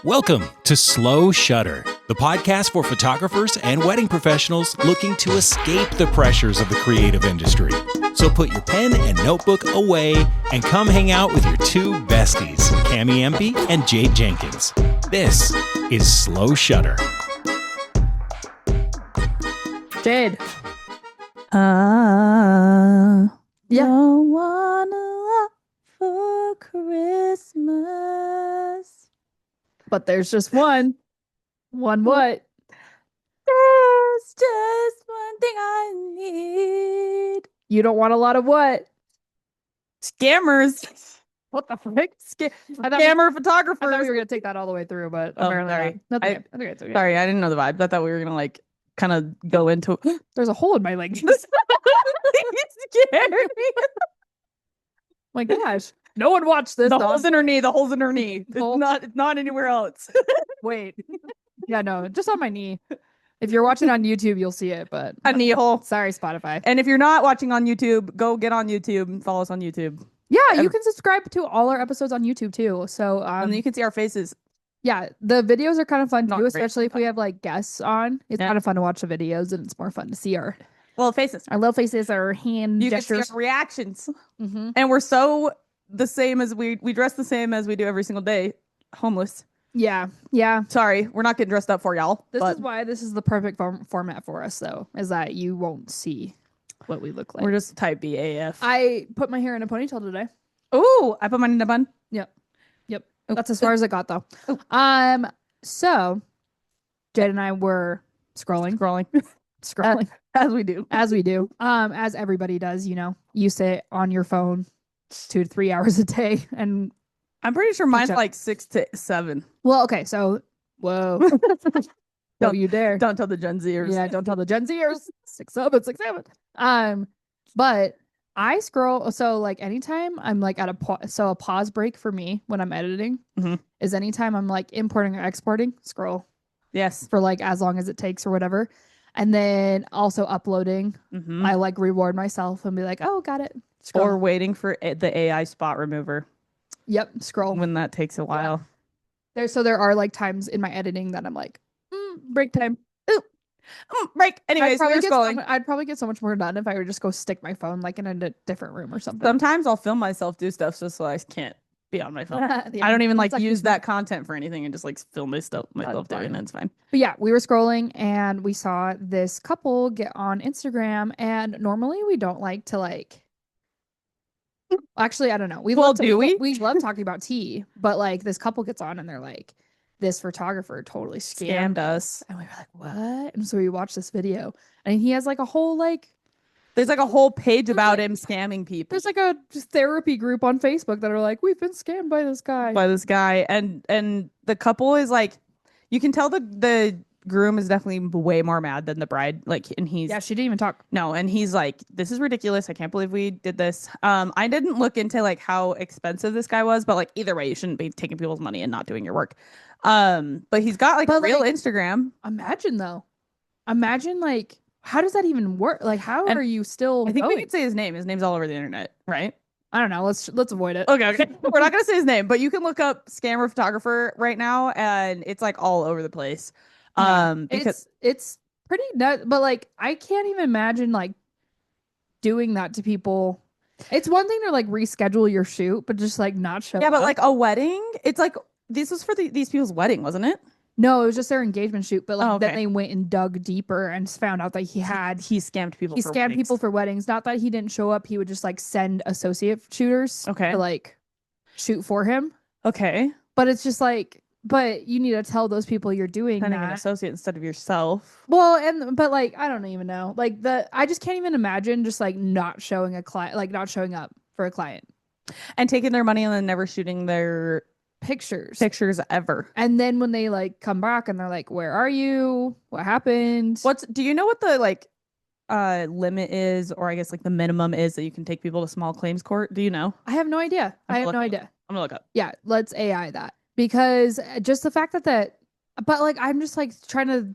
Welcome to Slow Shutter, the podcast for photographers and wedding professionals looking to escape the pressures of the creative industry. So put your pen and notebook away and come hang out with your two besties, Cami Empey and Jade Jenkins. This is Slow Shutter. Jade. Yeah. Don't wanna love for Christmas. But there's just one. One what? There's just one thing I need. You don't want a lot of what? Scammers. What the frick? Scammer photographers. I thought we were gonna take that all the way through, but Oh, apparently sorry. not. I think it's okay. Sorry, I didn't know the vibes. I thought we were gonna like kind of go into There's a hole in my leg. You scared me. My gosh. No one watched this. The Dawn. hole's in her knee. The hole's in her knee. Hole? It's not anywhere else. Wait. Yeah, no, just on my knee. If you're watching on YouTube, you'll see it, but A knee hole. sorry, Spotify. And if you're not watching on YouTube, go get on YouTube and follow us on YouTube. Yeah, you can subscribe to all our episodes on YouTube too. So And you can see our faces. yeah, the videos are kind of fun Not too, great, especially if we have like guests on. It's Yeah. kind of fun to watch the videos and it's more fun to see our Faces. little faces, our hand You can see gestures. our reactions. Mm-hmm. And we're so the same as we dress the same as we do every single day. Homeless. Yeah, yeah. Sorry, we're not getting dressed up for y'all. This but is why this is the perfect format for us, though, is that you won't see what we look like. we're just type B AF. I put my hair in a ponytail today. Ooh, I put mine in a bun. Yep. Ooh. That's as far as it got, though. Ooh. So Jade and I were scrolling, Scrolling as we do. as we do, as everybody does. You sit on your phone 2 to 3 hours a day, and I'm pretty sure mine's up. like 6 to 7. well, okay, so whoa, don't you dare! Don't tell the Gen Zers. Yeah, don't tell the Gen Zers. 6'7", 6'7". But I scroll. So like anytime I'm like at a pause break for me when I'm editing Mhm. is anytime I'm like importing or exporting. Scroll Yes. for like as long as it takes or whatever, and then also uploading. Mhm. I like reward myself and be like, oh, got it. Scroll. Or waiting for the AI spot remover Yep, scroll. when that takes a while. There are like times in my editing that I'm like, break time. Break. Anyways, we're scrolling. I'd probably get so much more done if I would just go stick my phone like in a different room or something. Sometimes I'll film myself do stuff just so I can't be on my phone. Yeah, I don't even like it's use that content for anything and just like film myself doing it. It's fine. But yeah, we were scrolling and we saw this couple get on Instagram, and normally we don't like to like. Actually, I don't know. We love talking about tea, but like this couple gets on and they're like, this photographer totally scammed us. and we were like, what? And so we watched this video, and he has like a whole like. There's like a whole page about him scamming people. There's like a therapy group on Facebook that are like, we've been scammed by this guy. And the couple is like, you can tell the groom is definitely way more mad than the bride. Like, and he's She didn't even talk. no, and he's like, this is ridiculous. I can't believe we did this. I didn't look into like how expensive this guy was, but like either way, you shouldn't be taking people's money and not doing your work. But he's got like real Instagram. Imagine like, how does that even work? Like, how are you still? I think we going? could say his name. His name's all over the internet, right? I don't know. Let's avoid it. Okay. We're not gonna say his name, but you can look up scammer photographer right now, and it's like all over the place. Because it's pretty nuts, but like I can't even imagine like doing that to people. It's one thing to like reschedule your shoot, but just like not show but up. like a wedding, it's like this was for these people's wedding, wasn't it? No, it was just their engagement shoot, but like then okay. they went and dug deeper and found out that he scammed people. He for scammed weddings. people for weddings. Not that he didn't show up, he would just like send associate shooters to like shoot for him. Okay. But it's just like, but you need to tell those people you're doing Sending an that. associate instead of yourself. Well, but like I don't even know. Like I just can't even imagine just like not showing a client, like not showing up for a client And taking their money and then never shooting their pictures ever. And then when they like come back and they're like, where are you? What happened? Do you know what the like limit is, or I guess like the minimum is that you can take people to small claims court? Do you know? I have no idea. I'm gonna look up. Yeah, let's AI that, because just the fact that but like I'm just like trying to.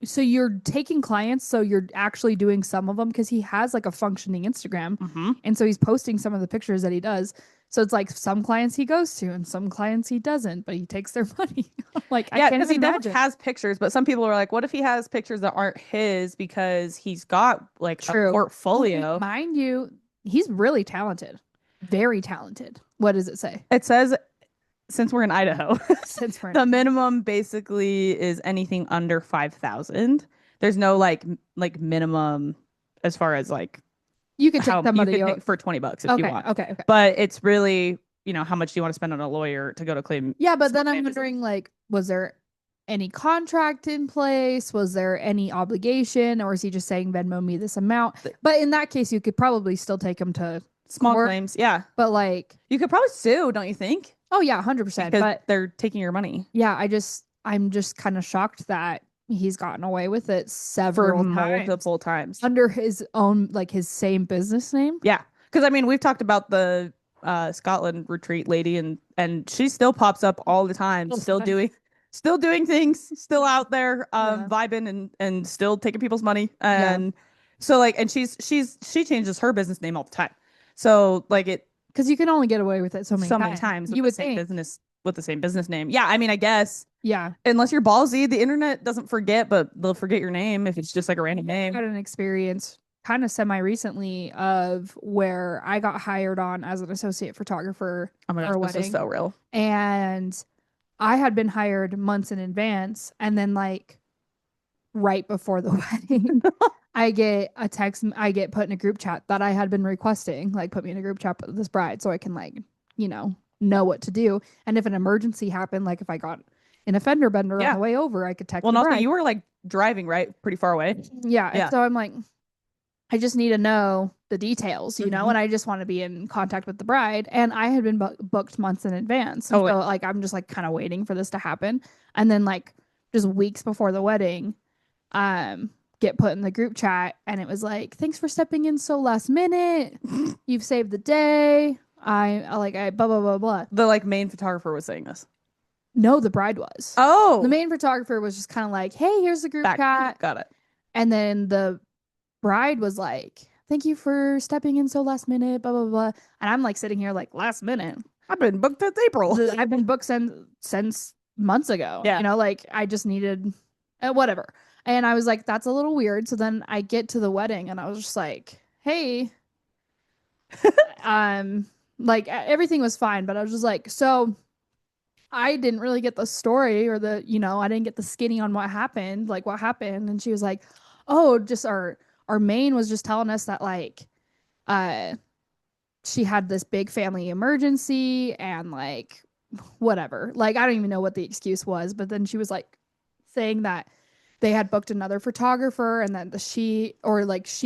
So you're taking clients, so you're actually doing some of them, because he has like a functioning Instagram, Mm-hmm. and so he's posting some of the pictures that he does. So it's like some clients he goes to and some clients he doesn't, but he takes their money. Like, I Yeah, can't because he even definitely imagine. has pictures, but some people are like, what if he has pictures that aren't his because he's got like a True. portfolio? Mind you, he's really talented. Very talented. What does it say? It says, since we're in Idaho, Since we're the minimum basically is anything under 5,000. There's no like minimum as far as like you could take how you somebody. could take for $20 if you Okay, want. okay. But it's really, how much do you want to spend on a lawyer to go to claim? Yeah, but then I'm wondering, like, was there any contract in place? Was there any obligation, or is he just saying Venmo me this amount? But in that case, you could probably still take him to Small court. claims, yeah. But like, You could probably sue, don't you think? oh yeah, 100%. Because But they're taking your money yeah, I'm just kind of shocked that he's gotten away with it for several times multiple times. under his own, like, his same business name. Yeah, because I mean, we've talked about the Scotland retreat lady, and she still pops up all the time, still doing things, still out there, Yeah. vibing and still taking people's money, and so like, and she changes her business name all the time, so like it Because you can only get away with it so many times You with would the same think. business with the same business name. Yeah, I mean, I guess Yeah. unless you're ballsy, the internet doesn't forget, but they'll forget your name if it's just like a random I name. had an experience kind of semi recently of where I got hired on as an associate photographer Oh my for a gosh, this wedding. is so real. And I had been hired months in advance. And then, like, right before the wedding, I get a text, I get put in a group chat that I had been requesting, like, put me in a group chat with this bride so I can, like, know what to do. And if an emergency happened, like if I got in a fender bender on the way over, I could text Well, the and also bride. you were like driving, right? Pretty far away. Yeah. Yeah. And so I'm like, I just need to know the details, Mhm. and I just want to be in contact with the bride. And I had been booked months in advance. Oh, So, like, I'm just like kind of waiting for this to happen. And then, like, just weeks before the wedding, get put in the group chat, and it was like, thanks for stepping in so last minute. You've saved the day. I blah blah blah blah. The like main photographer was saying this. No, the bride was. Oh, The main photographer was just kind of like, hey, here's the group chat. Got it. And then the bride was like, thank you for stepping in so last minute, blah, blah, blah. And I'm like sitting here like, last minute? I've been booked since April. I've been booked since months ago. Yeah. Like, I just needed whatever. And I was like, that's a little weird. So then I get to the wedding and I was just like, hey, like, everything was fine. But I was just like, so I didn't really get the story or I didn't get the skinny on what happened, like what happened. And she was like, oh, just our main was just telling us that, like, she had this big family emergency and, like, whatever. Like, I don't even know what the excuse was, but then she was like saying that they had booked another photographer and then she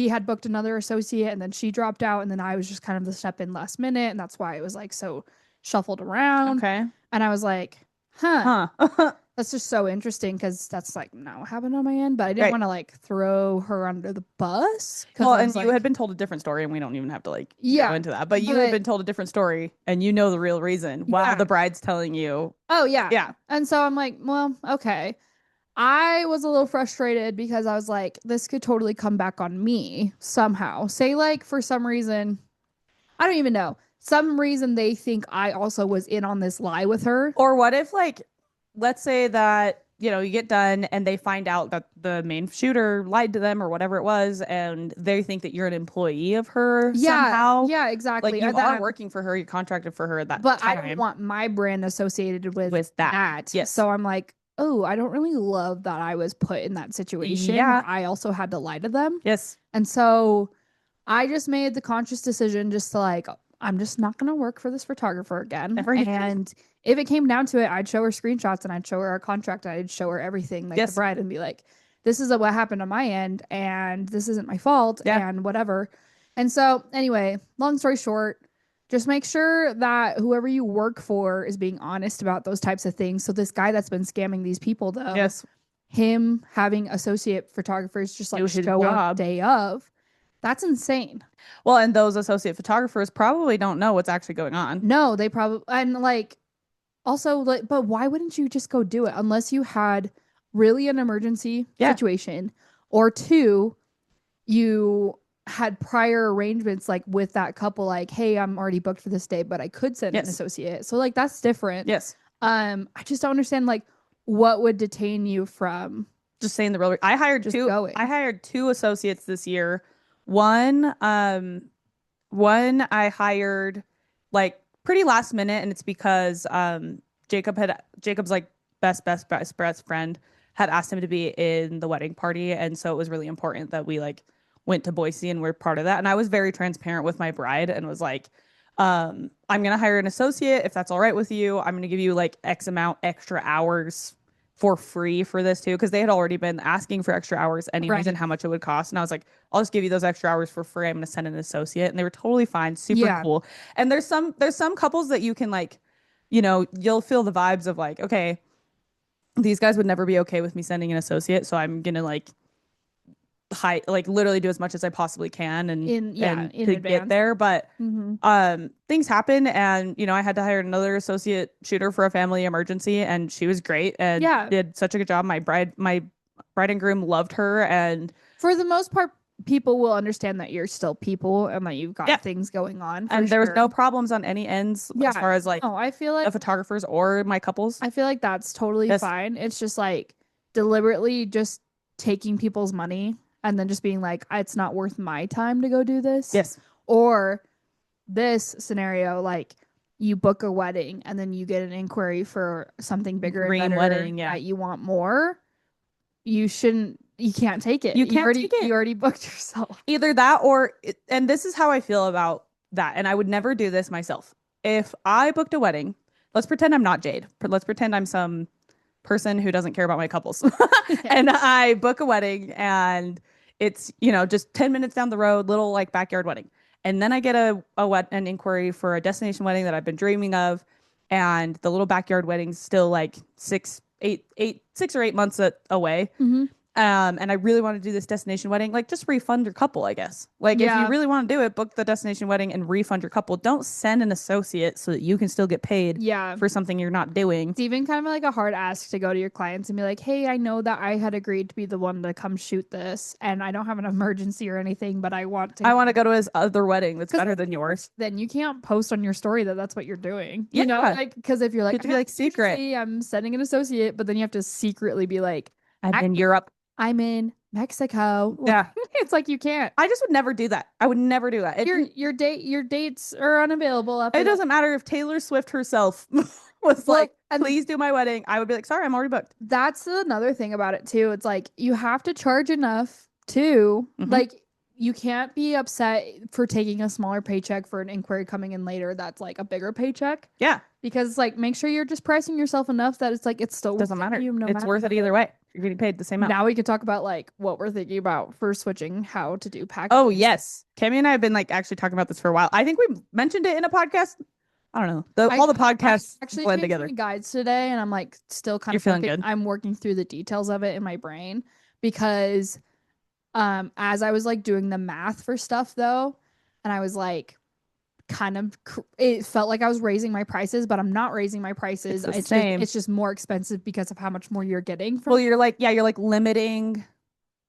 had booked another associate and then she dropped out and then I was just kind of the step in last minute and that's why it was like so shuffled around. Okay. And I was like, huh. That's just so interesting because that's like not what happened on my end, but I didn't want to like throw her under the bus. Well, and you had been told a different story, and we don't even have to like go into that. But you had been told a different story, and you know the real reason while the bride's telling you. Oh yeah, yeah. And so I'm like, well, okay. I was a little frustrated because I was like, this could totally come back on me somehow. Say, like, for some reason, I don't even know. Some reason they think I also was in on this lie with her. Or what if, like, let's say that, you get done and they find out that the main shooter lied to them or whatever it was, and they think that you're an employee of her somehow. Yeah, exactly. Like, you are working for her, you're contracted for her at that but time. I don't want my brand associated with that. Yes. So I'm like, oh, I don't really love that I was put in that situation. Yeah. I also had to lie to them. Yes. And so I just made the conscious decision just to, like, I'm just not going to work for this photographer again. And if it came down to it, I'd show her screenshots and I'd show her our contract. I'd show her everything, like the bride, and be like, this is what happened on my end and this isn't my fault and whatever. And so anyway, long story short, just make sure that whoever you work for is being honest about those types of things. So this guy that's been scamming these people, though, him having associate photographers just like show up day of, that's insane. Well, and those associate photographers probably don't know what's actually going on. No, they probably, and like, also, like, but why wouldn't you just go do it unless you had really an emergency situation, or two, you had prior arrangements like with that couple, like, hey, I'm already booked for this day, but I could send an associate. So like that's different. Yes. I just don't understand like what would detain you from just saying the real. I hired just two. going. I hired 2 associates this year. One I hired like pretty last minute, and it's because Jacob's like best friend had asked him to be in the wedding party, and so it was really important that we like went to Boise and we're part of that. And I was very transparent with my bride and was like, I'm gonna hire an associate if that's all right with you. I'm gonna give you like X amount extra hours for free for this too, because they had already been asking for extra hours anyways and how much it would cost. And I was like, I'll just give you those extra hours for free. I'm gonna send an associate, and they were totally fine, super cool. And there's some couples that you can like, you know, you'll feel the vibes of like, okay, these guys would never be okay with me sending an associate, so I'm gonna like literally do as much as I possibly can and to get there. But things happen, and you know, I had to hire another associate shooter for a family emergency, and she was great and did such a good job. My bride and groom loved her, and for the most part people will understand that you're still people and that you've got things going on, and there was no problems on any ends as far as like I feel like the photographers or my couples. I feel like that's totally fine. It's just like deliberately just taking people's money and then just being like, it's not worth my time to go do this. Yes. Or this scenario, like you book a wedding and then you get an inquiry for something bigger and better wedding, that you want more. You can't take it. You already booked yourself. Either that or, and this is how I feel about that. And I would never do this myself. If I booked a wedding, let's pretend I'm not Jade. Let's pretend I'm some person who doesn't care about my couples. And I book a wedding and it's, you know, just 10 minutes down the road, little like backyard wedding. And then I get an inquiry for a destination wedding that I've been dreaming of. And the little backyard wedding's still like 6 or 8 months away. Mm-hmm. And I really want to do this destination wedding. Like, just refund your couple, I guess. Like, if you really want to do it, book the destination wedding and refund your couple. Don't send an associate so that you can still get paid for something you're not doing. It's even kind of like a hard ask to go to your clients and be like, hey, I know that I had agreed to be the one to come shoot this, and I don't have an emergency or anything, but I want to go to his other wedding that's better than yours. Then you can't post on your story that that's what you're doing. You know, like, because if you're like, you have to be like secret. I'm sending an associate, but then you have to secretly be like, I'm in Europe. I'm in Mexico. Yeah. It's like you can't. I just would never do that. I would never do that. Your dates are unavailable. It doesn't matter if Taylor Swift herself was like, please do my wedding. I would be like, sorry, I'm already booked. That's another thing about it too. It's like you have to charge enough too. Like you can't be upset for taking a smaller paycheck for an inquiry coming in later that's like a bigger paycheck. Yeah. Because like make sure you're just pricing yourself enough that it's like it's still doesn't matter. It's worth it either way. You're getting paid the same amount. Now we can talk about like what we're thinking about for switching how to do packages. Oh yes. Cami and I have been like actually talking about this for a while. I think we mentioned it in a podcast. I don't know. All the podcasts actually blend together. Guides today, and I'm like still kind of feeling good. I'm working through the details of it in my brain because as I was like doing the math for stuff though, and I was like it felt like I was raising my prices, but I'm not raising my prices. It's just more expensive because of how much more you're getting from. Well, you're like limiting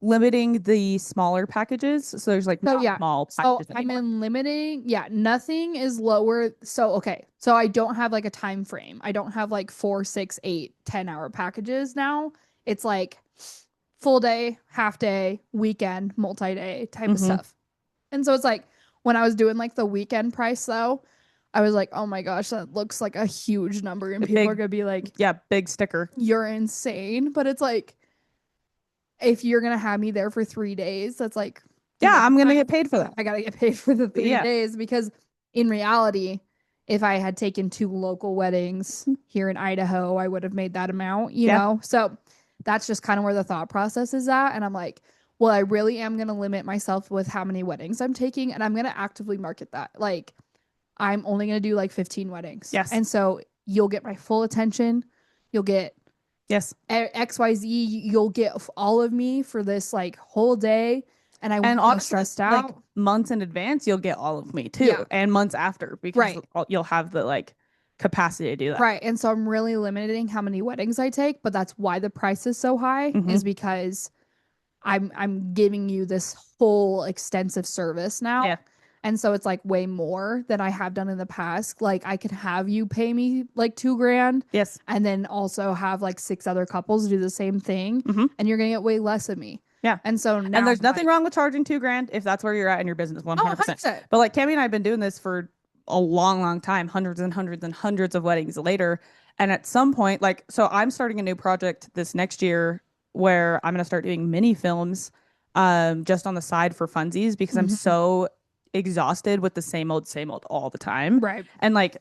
the smaller packages. So there's like small packages. I'm in limiting. Yeah, nothing is lower. So okay. So I don't have like a time frame. I don't have like 4, 6, 8, 10-hour packages now. It's like full day, half day, weekend, multi-day type of stuff. And so it's like when I was doing like the weekend price though, I was like, oh my gosh, that looks like a huge number. And people are going to be like, yeah, big sticker. You're insane. But it's like, if you're going to have me there for 3 days, that's like, I'm going to get paid for that. I got to get paid for the 3 days because in reality, if I had taken 2 local weddings here in Idaho, I would have made that amount, you know? So that's just kind of where the thought process is at. And I'm like, well, I really am going to limit myself with how many weddings I'm taking. And I'm going to actively market that. Like, I'm only going to do like 15 weddings. Yes. And so you'll get my full attention. You'll get XYZ. You'll get all of me for this like whole day. And I won't be stressed out. Like, months in advance, you'll get all of me too. Yeah. And months after, because you'll have the like capacity to do that. Right. And so I'm really limiting how many weddings I take. But that's why the price is so high is because I'm giving you this whole extensive service now. Yeah. And so it's like way more than I have done in the past. Like I could have you pay me like $2,000 Yes. and then also have like 6 other couples do the same thing. Mhm. And you're gonna get way less of me. Yeah. And so now And there's I'm nothing like, wrong with charging $2,000 if that's where you're at in your business, 100%. oh, 100%. But like Tammy and I have been doing this for a long, long time, hundreds and hundreds and hundreds of weddings later. And at some point, like, so I'm starting a new project this next year where I'm going to start doing mini films just on the side for funsies because I'm Mhm. so exhausted with the same old all the time. Right. And like,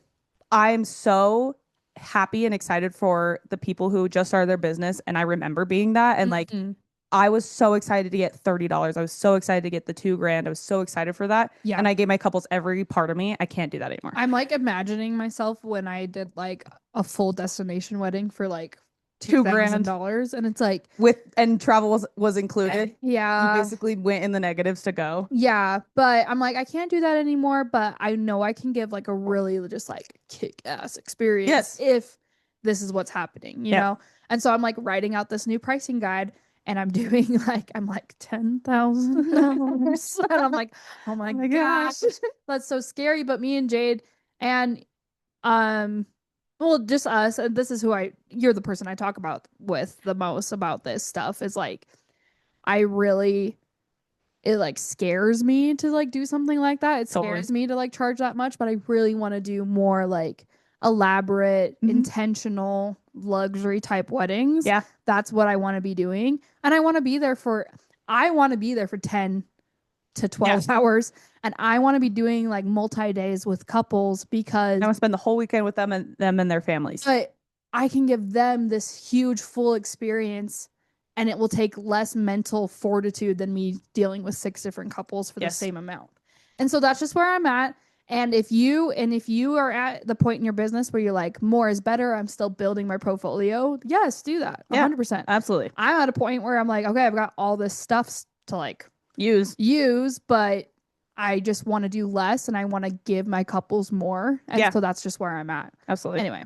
I'm so happy and excited for the people who just started their business. And I remember being that. And like, Mhm. I was so excited to get $30. I was so excited to get the $2,000. I was so excited for that. Yeah. And I gave my couples every part of me. I can't do that anymore. I'm like imagining myself when I did like a full destination wedding for like $2,000 $2,000 and it's like and travel was included. You yeah. basically went in the negatives to go. Yeah, but I'm like I can't do that anymore, but I know I can give like a really just like kick-ass experience Yes. if this is what's happening, you Yeah. know? And so I'm like writing out this new pricing guide and I'm doing like I'm like $10,000 and I'm like, oh my my gosh, that's so scary. But me and Jade and well, just us, and this is you're the person I talk about with the most about this stuff is like, it like scares me to like do something like that. It Totally. scares me to like charge that much, but I really want to do more like elaborate, Mhm. intentional luxury type weddings. Yeah. That's what I want to be doing. And I want to be there for 10 to 12 hours. And I want to be doing like multi-days with couples because I want to spend the whole weekend with them and their families. but I can give them this huge full experience and it will take less mental fortitude than me dealing with 6 different couples for the Yes. same amount. And so that's just where I'm at. And if you are at the point in your business where you're like more is better, I'm still building my portfolio. Yes, do that. 100%. Absolutely. I'm at a point where I'm like, okay, I've got all this stuff to like use, but I just want to do less and I want to give my couples more. And so that's just where I'm at. Absolutely. Anyway,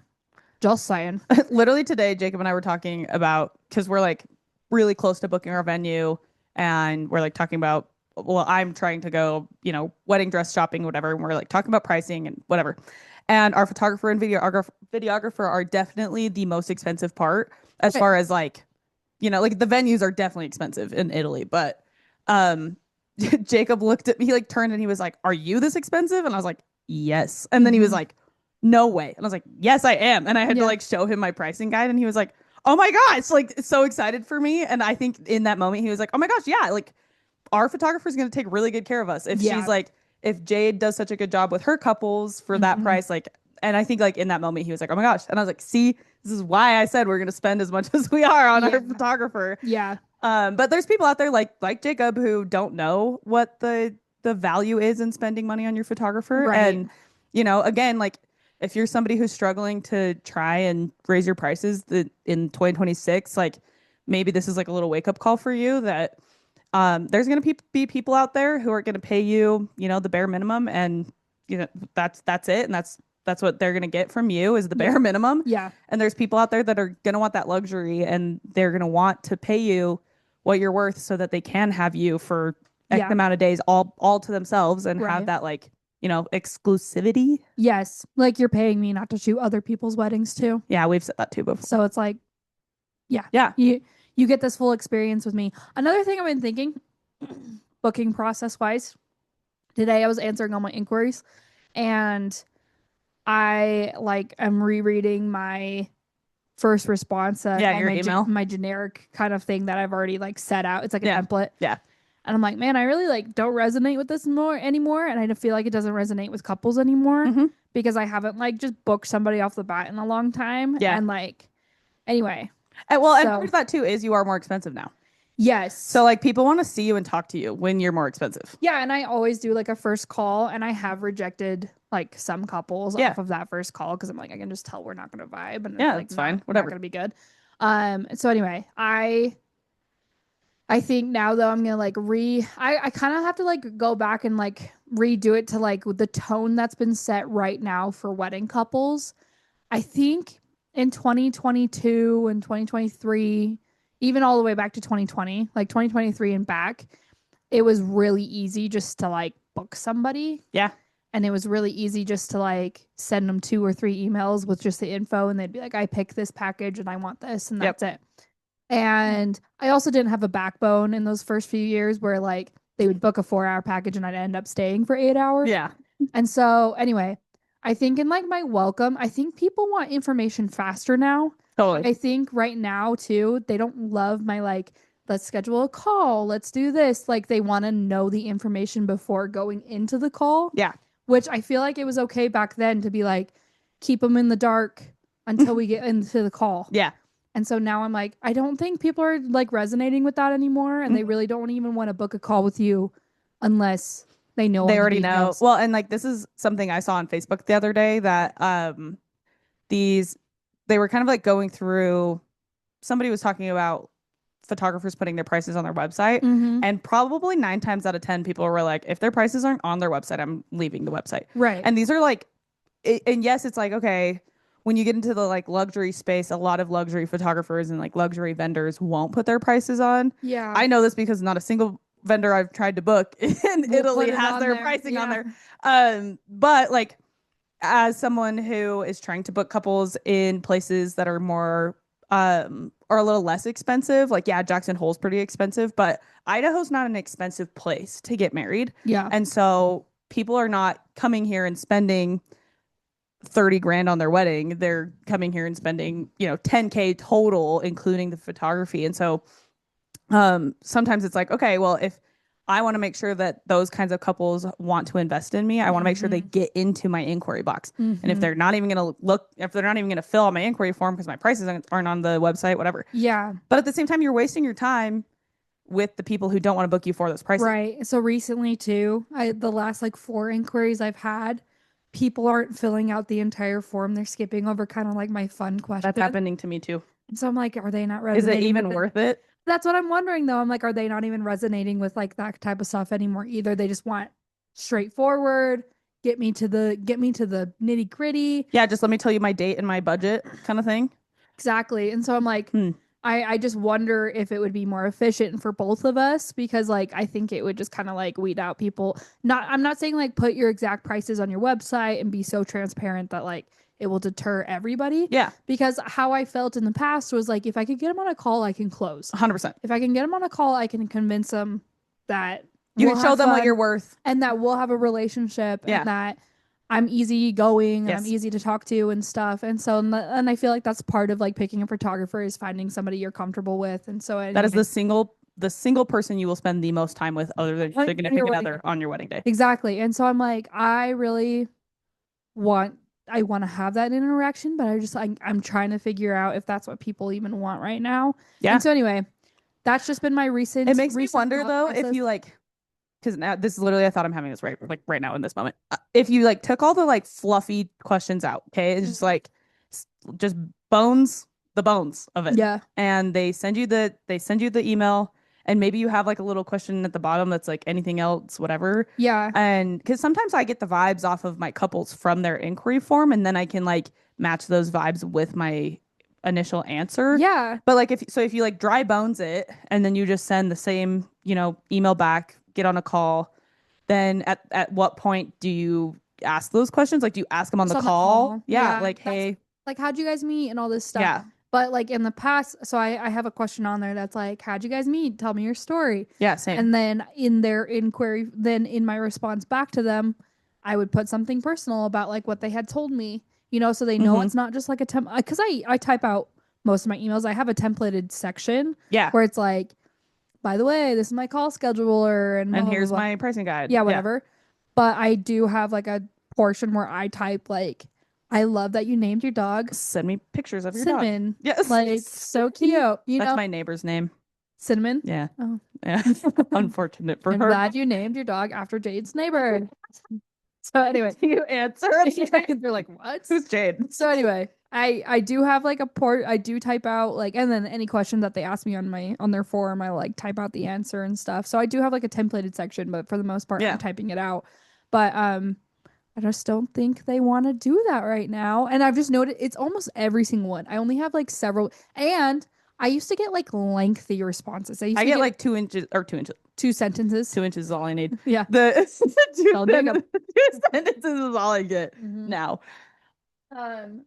just saying. Literally today, Jacob and I were talking about, because we're like really close to booking our venue and we're like talking about, well, I'm trying to go, wedding dress shopping, whatever. And we're like talking about pricing and whatever. And our photographer and videographer are definitely the most expensive part as far as like, like the venues are definitely expensive in Italy. But Jacob looked at me, he like turned and he was like, "Are you this expensive?" And I was like, "Yes." And then he was like, "No way." And I was like, "Yes, I am." And I had to like show him my pricing guide and he was like, "Oh my gosh," like so excited for me. And I think in that moment he was like, "Oh my gosh, yeah, like our photographer is going to take really good care of us." If she's like, if Jade does such a good job with her couples for that price, like, and I think like in that moment he was like, "Oh my gosh." And I was like, "See, this is why I said we're going to spend as much as we are on our photographer." Yeah. But there's people out there like Jacob who don't know what the value is in spending money on your photographer. Right. And, again, like if you're somebody who's struggling to try and raise your prices in 2026, like maybe this is like a little wake up call for you that there's going to be people out there who are going to pay you, the bare minimum. And, that's it. And that's what they're going to get from you is the bare minimum. Yeah. And there's people out there that are going to want that luxury and they're going to want to pay you what you're worth so that they can have you for X amount of days all to themselves and have that like, exclusivity. Yes. Like you're paying me not to shoot other people's weddings too. Yeah, we've said that too before. So it's like, yeah. You get this full experience with me. Another thing I've been thinking, booking process wise, today I was answering all my inquiries and I like am rereading my first response your email, my generic kind of thing that I've already like set out. It's like a template. Yeah. And I'm like, man, I really like don't resonate with this anymore. And I feel like it doesn't resonate with couples anymore because I haven't like just booked somebody off the bat in a long time. Yeah. And like, anyway. And part of that too is you are more expensive now. Yes. So like people want to see you and talk to you when you're more expensive. Yeah. And I always do like a first call and I have rejected like some couples off of that first call because I'm like, I can just tell we're not going to vibe. And yeah, like, it's fine. Whatever. Not going to be good. So anyway, I think now though I'm gonna like I kind of have to like go back and like redo it to like the tone that's been set right now for wedding couples. I think in 2022 and 2023, even all the way back to 2020, like 2023 and back, it was really easy just to like book somebody. Yeah. And it was really easy just to like send them 2 or 3 emails with just the info. And they'd be like, I picked this package and I want this. And that's it. And I also didn't have a backbone in those first few years where like they would book a 4-hour package and I'd end up staying for 8 hours. Yeah. And so anyway, I think in like my welcome, I think people want information faster now. Totally. I think right now too, they don't love my like, let's schedule a call. Let's do this. Like they want to know the information before going into the call. Yeah. Which I feel like it was okay back then to be like, keep them in the dark until we get into the call. Yeah. And so now I'm like, I don't think people are like resonating with that anymore. And they really don't even want to book a call with you unless they know. They already know. Well, and like, this is something I saw on Facebook the other day that they were kind of like going through, somebody was talking about photographers putting their prices on their website, and probably 9 times out of 10 people were like, if their prices aren't on their website, I'm leaving the website. Right. And these are like, and yes, it's like, okay, when you get into the like luxury space, a lot of luxury photographers and like luxury vendors won't put their prices on. Yeah. I know this because not a single vendor I've tried to book in Italy has their pricing on there. But like, as someone who is trying to book couples in places that are more are a little less expensive, like Jackson Hole's pretty expensive, but Idaho's not an expensive place to get married. Yeah. And so people are not coming here and spending 30 grand on their wedding. They're coming here and spending, $10K total, including the photography. And so sometimes it's like, okay, well, if I want to make sure that those kinds of couples want to invest in me, I want to make sure they get into my inquiry box. And if they're not even going to if they're not even going to fill out my inquiry form because my prices aren't on the website, whatever. Yeah. But at the same time, you're wasting your time with the people who don't want to book you for those prices. Right. So recently too, the last like 4 inquiries I've had, people aren't filling out the entire form. They're skipping over kind of like my fun question. That's happening to me too. And so I'm like, are they not resonating? Is it even worth it? That's what I'm wondering though. I'm like, are they not even resonating with like that type of stuff anymore either? They just want straightforward, get me to the nitty gritty. Yeah, just let me tell you my date and my budget kind of thing. Exactly. And so I'm like, I just wonder if it would be more efficient for both of us, because like I think it would just kind of like weed out people. I'm not saying like put your exact prices on your website and be so transparent that like it will deter everybody. Yeah. Because how I felt in the past was like, if I could get them on a call, I can close. 100%. If I can get them on a call, I can convince them that you can show them what you're worth and that we'll have a relationship and that I'm easygoing and I'm easy to talk to and stuff. And so, and I feel like that's part of like picking a photographer is finding somebody you're comfortable with. And so that is the single person you will spend the most time with other than your significant other on your wedding day. Exactly. And so I'm like, I want to have that interaction, but I'm trying to figure out if that's what people even want right now. Yeah. And so anyway, that's just been my recent. It makes me wonder though, if you like, because now this is literally, I thought I'm having this right now in this moment. If you like took all the like fluffy questions out, okay, it's just like just the bones of it. Yeah. And they send you the email, and maybe you have like a little question at the bottom that's like anything else, whatever. Yeah. And because sometimes I get the vibes off of my couples from their inquiry form, and then I can like match those vibes with my initial answer. Yeah. But like if you like dry bones it and then you just send the same, email back, get on a call, then at what point do you ask those questions? Like, do you ask them on the call? Yeah. Like, hey, like, how'd you guys meet and all this stuff? Yeah. But like in the past, so I have a question on there that's like, how'd you guys meet? Tell me your story. Yeah, same. And then in their inquiry, then in my response back to them, I would put something personal about like what they had told me, so they know it's not just like a because I type out most of my emails. I have a templated section. Yeah. Where it's like, by the way, this is my call scheduler and here's my pricing guide. Yeah, whatever. Yeah. But I do have like a portion where I type like, I love that you named your dog. Send me pictures of your Cinnamon. dog. Yes. Like, so cute. That's my neighbor's name. Cinnamon? Yeah. Oh. Yeah. Unfortunate for her. I'm glad you named your dog after Jade's neighbor. So anyway. You answer. They're like, what? Who's Jade? So anyway, I do have like I do type out like, and then any question that they ask me on their form, I like type out the answer and stuff. So I do have like a templated section, but for the most part, I'm typing it out. But I just don't think they want to do that right now. And I've just noted it's almost every single one. I only have like several, and I used to get like lengthy responses. I used I to get like 2 inches or 2 inches. 2 sentences. 2 inches is all I need. Yeah. The I'll dig 'em. 2 sentences is all I get now.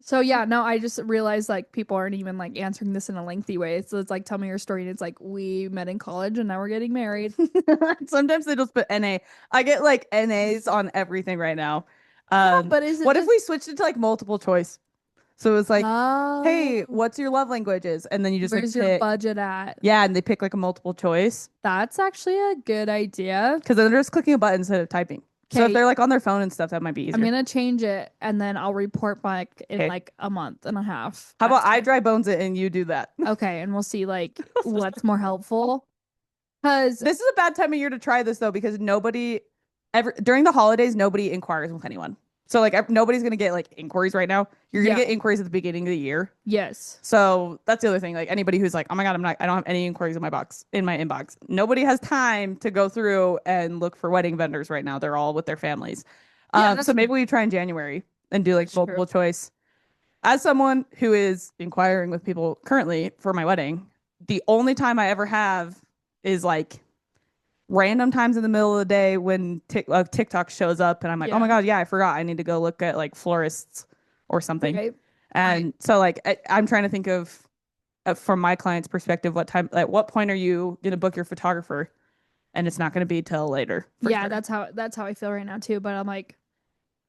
So yeah, no, I just realized like people aren't even like answering this in a lengthy way. So it's like, tell me your story. And it's like, we met in college and now we're getting married. Sometimes they just put NA. I get like NAs on everything right now. But is it What if just we switched it to like multiple choice? So it's like, hey, oh, what's your love languages? And then you just like where's your pick. budget at? Yeah, and they pick like a multiple choice That's actually a good idea. because then they're just clicking a button instead of typing. So if Okay, they're like on their phone and stuff, that might be easier. I'm gonna change it and then I'll report back in Okay. like a month and a half. How about I after. dry bones it and you do that? Okay, and we'll see like what's more helpful. Because This is a bad time of year to try this though, because nobody ever during the holidays, nobody inquires with anyone. So like nobody's gonna get like inquiries right now. You're gonna Yeah. get inquiries at the beginning of the year. yes. So that's the other thing. Like anybody who's like, oh my God, I don't have any inquiries in my inbox. Nobody has time to go through and look for wedding vendors right now. They're all with their families. Yeah, that's So maybe we try in January and do like That's multiple true. choice. As someone who is inquiring with people currently for my wedding, the only time I ever have is like random times in the middle of the day when TikTok shows up and I'm like, oh my Yeah. God, yeah, I forgot. I need to go look at like florists or something. Right. And so like I'm trying to think of from my client's perspective, at what point are you going to book your photographer? And it's not going to be till later. Yeah, sure. that's how I feel right now too. But I'm like,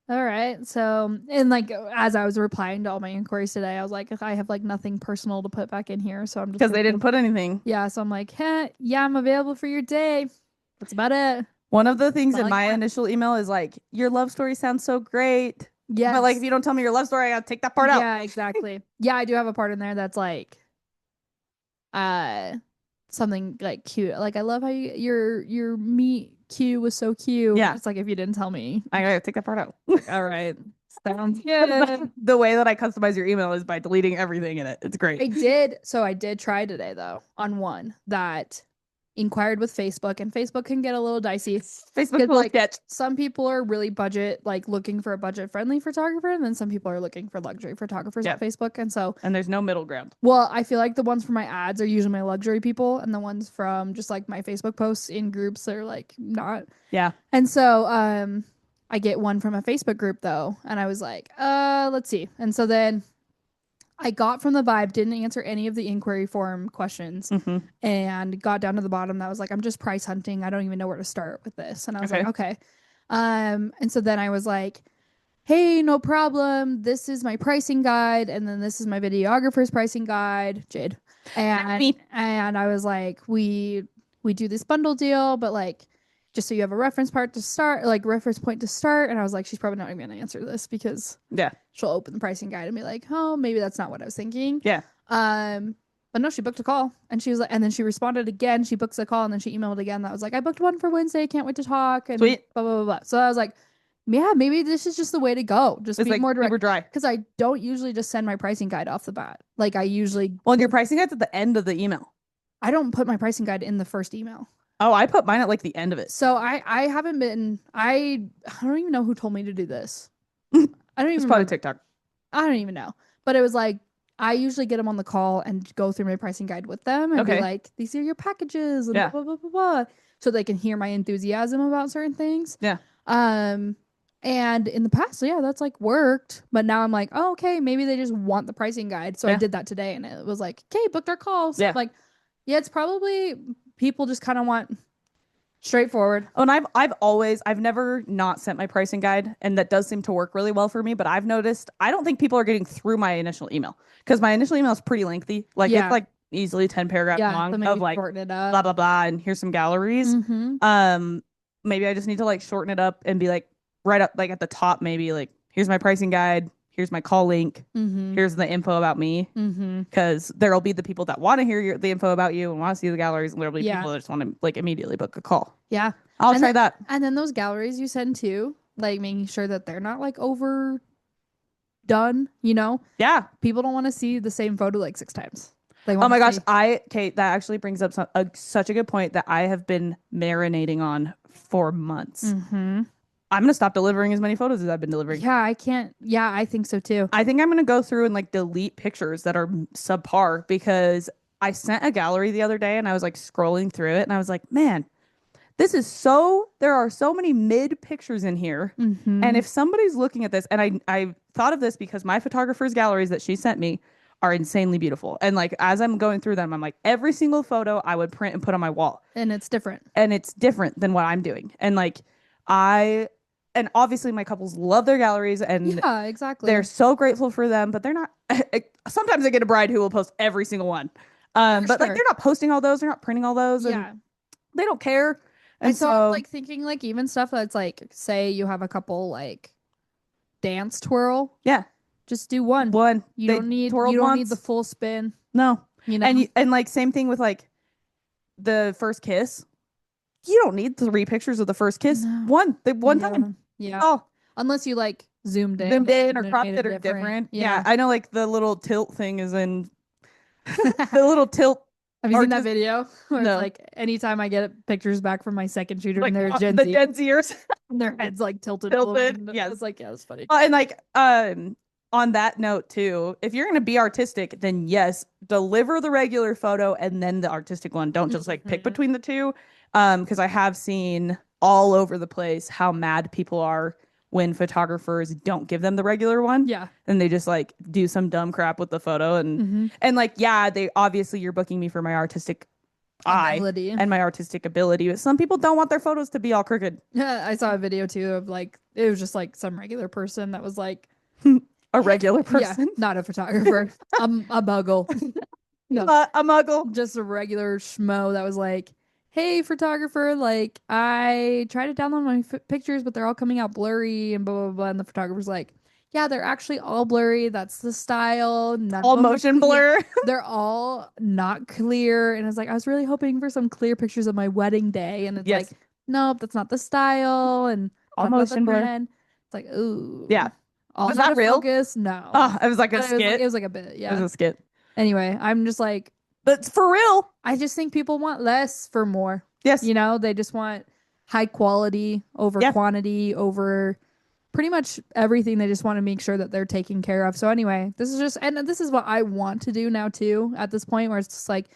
all right. So and like as I was replying to all my inquiries today, I was like, I have like nothing personal to put back in here. So I'm just Because they gonna didn't put anything. yeah, so I'm like, hey, yeah, I'm available for your day. That's about it. One of the things Not in like my more. initial email is like, your love story sounds so great. Yes. But like, if you don't tell me your love story, I gotta take that part out. Yeah, exactly. Yeah, I do have a part in there that's like uh something like cute. Like I love how your meet cute was so cute. Yeah. It's like if you didn't tell me. I gotta take that part out. All right. Sounds good. The way that I customize your email is by deleting everything in it. It's great. I did try today though on one that inquired with Facebook, and Facebook can get a little dicey. Facebook will like sketch. some people are really budget, like looking for a budget friendly photographer, and then some people are looking for luxury photographers Yeah. on Facebook. And so, And there's no middle ground. well, I feel like the ones for my ads are usually my luxury people, and the ones from just like my Facebook posts in groups are like not. Yeah. And so, I get one from a Facebook group though, and I was like, let's see. And so then I got from the vibe, didn't answer any of the inquiry form questions, and got down to the bottom. That was like, I'm just price hunting. I don't even know where to start with this. And I was like, okay. And so then I was like, hey, no problem. This is my pricing guide, and then this is my videographer's pricing guide, Jade. And I was like, we do this bundle deal, but like just so you have a reference point to start. And I was like, she's probably not even gonna answer this because Yeah. she'll open the pricing guide and be like, oh, maybe that's not what I was thinking. Yeah. But no, she booked a call, and she was like, and then she responded again. She books a call, and then she emailed again. That was like, I booked one for Wednesday. Can't wait to talk. And Sweet. blah, blah, blah, blah. So I was like, yeah, maybe this is just the way to go. Just It's be like more direct. super dry. Because I don't usually just send my pricing guide off the bat. Like I usually, Well, and your pricing guide's at the end of the email. I don't put my pricing guide in the first email. Oh, I put mine at like the end of it. So I haven't been, I don't even know who told me to do this. I don't even It's probably remember. TikTok. I don't even know. But it was like, I usually get them on the call and go through my pricing guide with them and be Okay. like, these are your packages and Yeah. blah, blah, blah, blah, so they can hear my enthusiasm about certain things. Yeah. And in the past, yeah, that's like worked. But now I'm like, oh, okay, maybe they just want the pricing guide. So I Yeah. did that today, and it was like, okay, booked our call. So Yeah. like, yeah, it's probably people just kind of want straightforward. Oh, and I've never not sent my pricing guide, and that does seem to work really well for me. But I've noticed I don't think people are getting through my initial email because my initial email is pretty lengthy. Like Yeah. it's like easily 10 paragraphs Yeah, long so maybe of like shorten it blah up. blah blah, and here's some galleries. Mm-hmm. Maybe I just need to like shorten it up and be like right up like at the top, maybe like here's my pricing guide, here's my call link, Mm-hmm. here's the info about me. Mm-hmm. Because there'll be the people that want to hear the info about you and want to see the galleries, and there'll be Yeah. people that just want to like immediately book a call. Yeah. I'll And try that. And then those galleries you send too, like making sure that they're not like overdone, you know? Yeah. People don't want to see the same photo like 6 times. They Oh want my to gosh, see- Kate, that actually brings up such a good point that I have been marinating on for months. Mhm. I'm gonna stop delivering as many photos as I've been delivering. Yeah, I can't. Yeah, I think so too. I think I'm gonna go through and like delete pictures that are subpar because I sent a gallery the other day and I was like scrolling through it and I was like, man, there are so many mid pictures in here. Mm-hmm. And if somebody's looking at this, and I thought of this because my photographer's galleries that she sent me are insanely beautiful. And like as I'm going through them, I'm like, every single photo I would print and put on my wall. And it's different. And it's different than what I'm doing. And like and obviously my couples love their galleries and yeah, exactly. they're so grateful for them, but they're not sometimes I get a bride who will post every single one. But like they're not posting all those, they're not printing all those, and they don't care. And so I'm like thinking like even stuff that's like, say you have a couple like dance twirl. Yeah. Just do one. You don't need the full spin. No. You know? And like same thing with like the first kiss. You don't need 3 pictures of the first kiss. No. One time. Yeah. Oh. Unless you like zoomed in or cropped it or different. Yeah. I know like the little tilt thing is in the little tilt. Have you seen that video? Where no. It's like anytime I get pictures back from my second shooter like, and they're Gen the Z. Gen Zers. And their heads like tilted. Yeah. It's like, yeah, it's funny. And like on that note too, if you're gonna be artistic, then yes, deliver the regular photo and then the artistic one. Don't just like pick between the two. Because I have seen all over the place how mad people are when photographers don't give them the regular one. Yeah. And they just like do some dumb crap with the photo and like, yeah, they obviously you're booking me for my artistic ability and my artistic ability, but some people don't want their photos to be all crooked. Yeah, I saw a video too of like it was just like some regular person that was like a regular person, not a photographer, a muggle. No, a muggle, just a regular schmo that was like, hey, photographer, like I try to download my pictures, but they're all coming out blurry and blah, blah, blah. And the photographer's like, yeah, they're actually all blurry. That's the style. All motion blur. They're all not clear. And it's like, I was really hoping for some clear pictures of my wedding day. And it's like, nope, that's not the style. And all motion blur. It's like, ooh. Yeah. All was that real? Focus? No. Oh, it was like a skit. It was like a bit. Yeah. It was a skit. Anyway, I'm just like, but for real, I just think people want less for more. Yes. You know, they just want high quality over quantity over pretty much everything. They just want to make sure that they're taken care of. So anyway, this is what I want to do now too at this point where it's just like,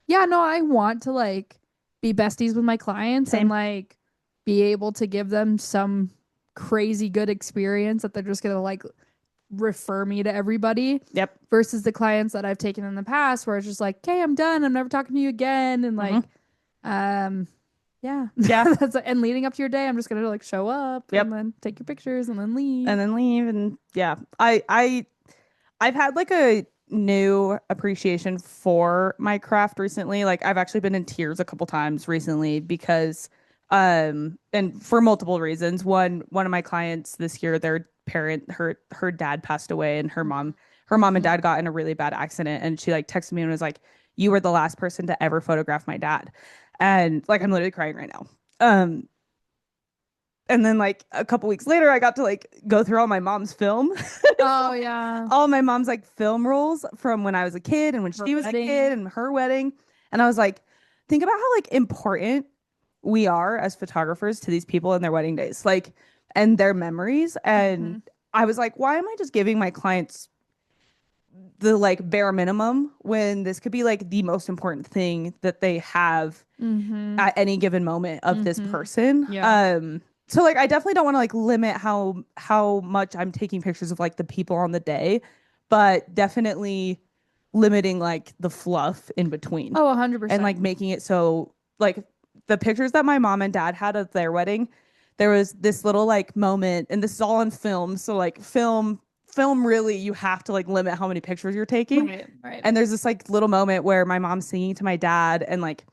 yeah, no, I want to like be besties with my clients and like be able to give them some crazy good experience that they're just going to like refer me to everybody. Yep. Versus the clients that I've taken in the past where it's just like, okay, I'm done. I'm never talking to you again. And like, yeah. That's and leading up to your day, I'm just gonna like show up and then take your pictures and then leave. And yeah. I've had like a new appreciation for my craft recently. Like I've actually been in tears a couple times recently because and for multiple reasons. One of my clients this year, their parent, her dad passed away and her mom and dad got in a really bad accident and she like texted me and was like, you were the last person to ever photograph my dad. And like I'm literally crying right now. And then like a couple weeks later I got to like go through all my mom's film. Oh yeah. All my mom's like film rolls from when I was a kid and when she was a kid and her wedding. And I was like, think about how like important we are as photographers to these people in their wedding days, like and their memories. And I was like, why am I just giving my clients the like bare minimum when this could be like the most important thing that they have at any given moment of this person. So like I definitely don't want to like limit how much I'm taking pictures of like the people on the day, but definitely limiting like the fluff in between. Oh, 100%. And like making it so like the pictures that my mom and dad had of their wedding, there was this little like moment, and this is all on film, so like film really you have to like limit how many pictures you're taking. Right. And there's this like little moment where my mom's singing to my dad, and like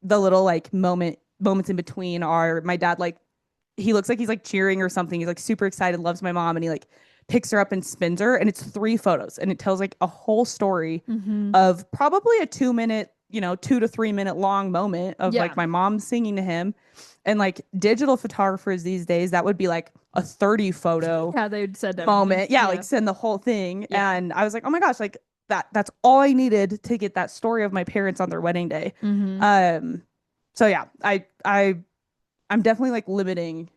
the little like moments in between are my dad like he looks like he's like cheering or something. He's like super excited, loves my mom, and he like picks her up and spins her, and it's 3 photos, and it tells like a whole story of probably a 2-minute, 2 to 3 minute long moment of like my mom singing to him. And like digital photographers these days, that would be like a 30 photo they'd send moment. Like send the whole thing. And I was like, oh my gosh, like that's all I needed to get that story of my parents on their wedding day. So yeah, I'm definitely like limiting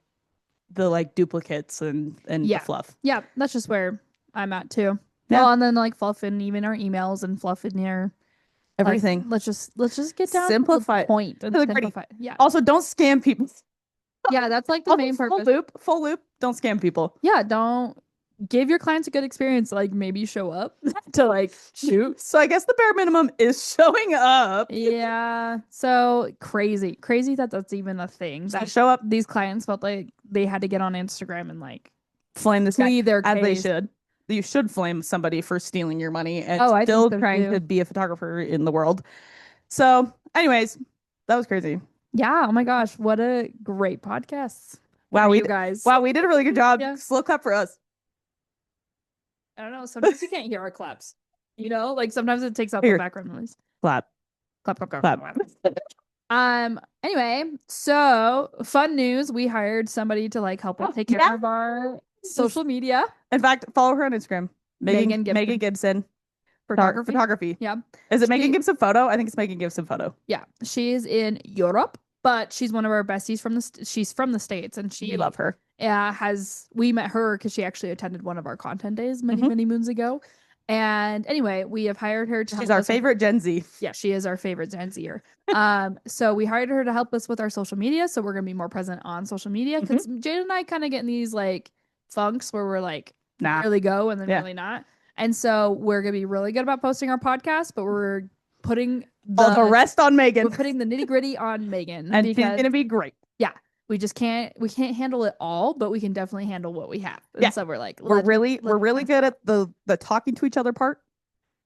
the like duplicates and the fluff. Yeah, that's just where I'm at too. Yeah. Well, and then like Fluff in even our emails and Fluff in your everything. Let's just get down Simplify to the point and to the gritty. simplify. Yeah. Also, don't scam people. Yeah, that's like the main purpose. Full loop. Don't scam people. Yeah, don't give your clients a good experience. Like maybe show up to like shoot. So I guess the bare minimum is showing up. Yeah. So crazy that that's even a thing. So That show up, these clients felt like they had to get on Instagram and like flame this guy plead their as they case. should. You should flame somebody for stealing your money and I still think so, trying too. to be a photographer in the world. So, anyways, that was crazy. Yeah. Oh my gosh, what a great podcast. Wow, you guys. Wow, we did a really good job. Yeah. Slow clap for us. I don't know. Sometimes you can't hear our claps. You know, like sometimes it takes out Here. the background noise. Clap. Clap, clap, clap, Clap. clap. Anyway, so fun news. We hired somebody to like help us take care of our social media. In fact, follow her on Instagram. Megan Gibson. Photography. Yeah. Is it Megan Gibson Photo? I think it's Megan Gibson Photo. Yeah. She's in Europe, but she's one of our besties from she's from the States, and We love her. We met her because she actually attended one of our content days many moons ago. And anyway, we have hired her to She's our favorite Gen Z. Yeah, she is our favorite Gen Zer. So we hired her to help us with our social media. So we're gonna be more present on social media because Jade and I kind of get in these like funks where we're like really go and then really not. And so we're gonna be really good about posting our podcast, but we're putting the rest on Megan. We're putting the nitty gritty on Megan, and she's gonna be great. Yeah. We can't handle it all, but we can definitely handle what we have. And so we're like, we're really good at the talking to each other part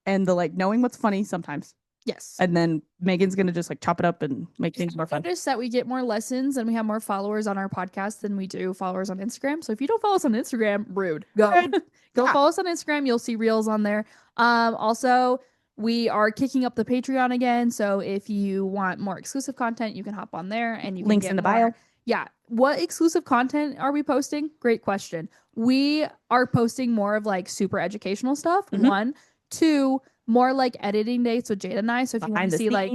and the like knowing what's funny sometimes. Yes. And then Megan's gonna just like chop it up and make things more fun. Notice that we get more lessons and we have more followers on our podcast than we do followers on Instagram. So if you don't follow us on Instagram, rude. Go follow us on Instagram. You'll see reels on there. Also, we are kicking up the Patreon again. So if you want more exclusive content, you can hop on there and you can links get in the more. bio. Yeah. What exclusive content are we posting? Great question. We are posting more of like super educational stuff. 1, 2, more like editing dates with Jade and I. So if you want to see like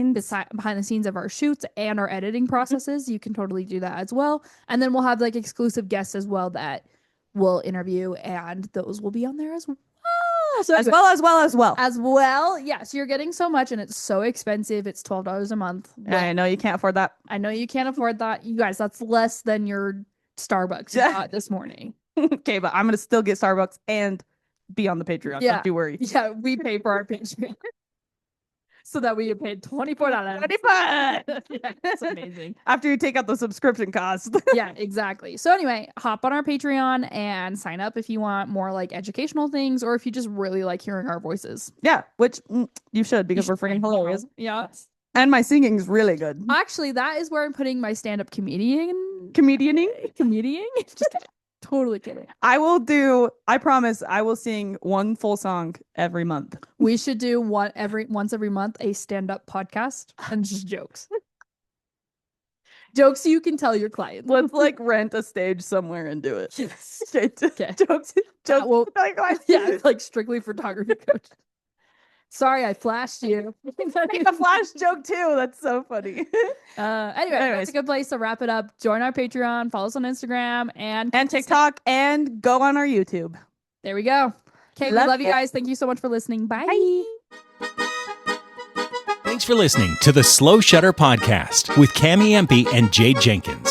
behind the scenes of our shoots and our editing processes, you can totally do that as well. And then we'll have like exclusive guests as well that we'll interview, and those will be on there as well. So as well. Yes, you're getting so much, and it's so expensive. It's $12 a month. I know you can't afford that. I know you can't afford that. You guys, that's less than your Starbucks you got this morning. Okay, but I'm gonna still get Starbucks and be on the Patreon. Don't be worried. Yeah, we pay for our Patreon. So that we get paid $24. $25. Yeah, it's amazing. After you take out the subscription cost. Yeah, exactly. So anyway, hop on our Patreon and sign up if you want more like educational things, or if you just really like hearing our voices. Yeah, which you should, because we're freaking hilarious. Yeah. And my singing is really good. Actually, that is where I'm putting my stand-up comedianing. Just totally kidding. I promise I will sing one full song every month. We should do once every month a stand-up podcast and just jokes. Jokes you can tell your clients. Let's like rent a stage somewhere and do it. Yes. Okay. Jokes. Yeah, like strictly photography coach. Sorry, I flashed you. Make a flash joke too. That's so funny. Anyway, that's a good place to wrap it up. Join our Patreon, follow us on Instagram and TikTok, and go on our YouTube. There we go. Okay, we love you guys. Thank you so much for listening. Bye. Thanks for listening to the Slow Shutter Podcast with Cami Empey and Jade Jenkins.